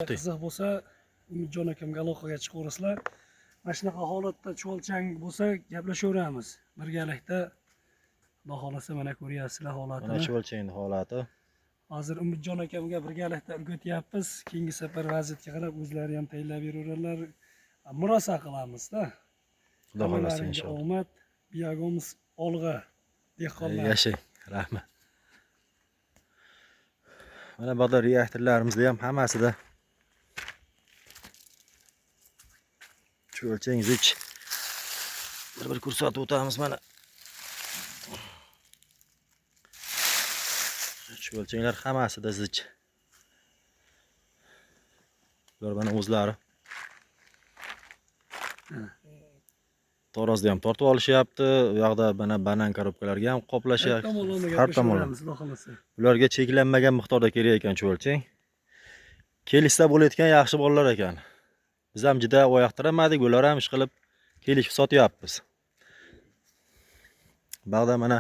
qiziq bo'lsa, Umidjon akamga aloqaga chiqaverasizlar. Mana shunaqa holatda chuvalchang bo'lsa, gaplashaveramiz. Birgalikda Xudo xolasa mana ko'ryapsizlar holatini. Mana chuvalchangning holati. Hozir Umidjon akamga birgalikda o'rgatyapmiz. Keyingi safar vaziyatga qarab o'zlari ham tayinlab beraverarlar. Murosa qilamiz-da. Xudo xolasa inshaalloh. Omad, biyagimiz olg'a. Dehqonlar. Yashang. Rahmat. Mana bu yerda reaktorlarimizda ham hammasida chuvalchang zich. Bir ko'rsatib o'tamiz mana. Chuvalchanglar hammasida zich. Ular mana o'zlari Torozda ham tortib olishyapti. Bu yoqda mana banan korobkalarga ham qoplashyapti. Har tomonlama. Ularga cheklanmagan miqdorda kerak ekan chuvalchang. Kelishsa bo'layotgan yaxshi bolalar ekan. Biz ham juda oyoqtiramadik, ular ham ish qilib kelishib sotyapmiz. Bog'da mana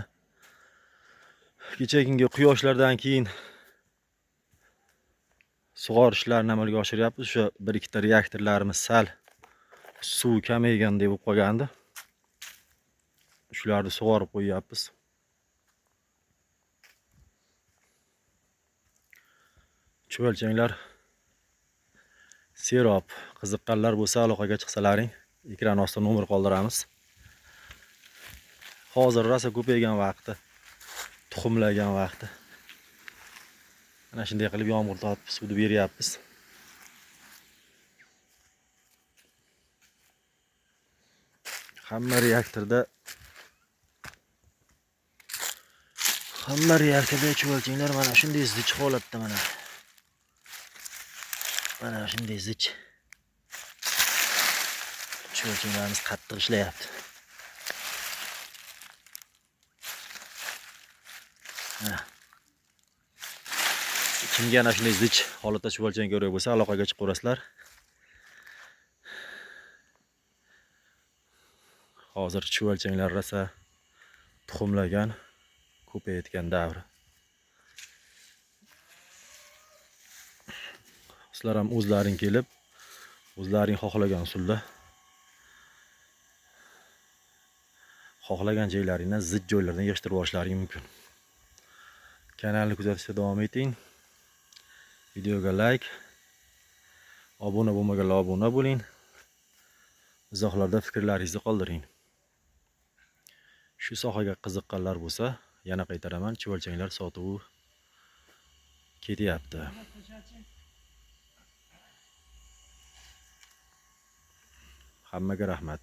kechagingi quyoshlardan keyin sug'orishlarini amalga oshiryapmiz. O'sha 1-2 ta reaktorlarimiz sal suv kamaygandek bo'lib qolgandi. Shularni sug'orib qo'yyapmiz. Chuvalchanglar serob qiziqqanlar bo'lsa aloqaga chiqsalaring, ekran ostida nomer qoldiramiz. Hozir rosa ko'paygan vaqti, tuxumlagan vaqti. Mana shunday qilib yomg'ir tortib suvni beryapmiz. Hamma reaktorda chuvalchanglar mana shunday zich holatda mana. Mana shunday zich. Chuvalchanglarimiz qattiq ishlayapti. Kimga ana shunday zich holatda chuvalchang kerak bo'lsa, aloqaga chiqaverasizlar. Hozir chuvalchanglar rosa tuxumlagan, ko'payayotgan davri. Sizlar ham o'zlaring kelib, o'zlaring xohlagan usulda, xohlagan joylaringdan, zich joylardan yig'ishtirib olishlaring mumkin. Kanalni kuzatishda davom eting. Videoga like, obuna bo'lmaganlar obuna bo'ling. Izohlarda fikrlaringizni qoldiring. Shu sohaga qiziqqanlar bo'lsa, yana qaytaraman, chuvalchanglar sotuvi ketyapti. Hammaga rahmat.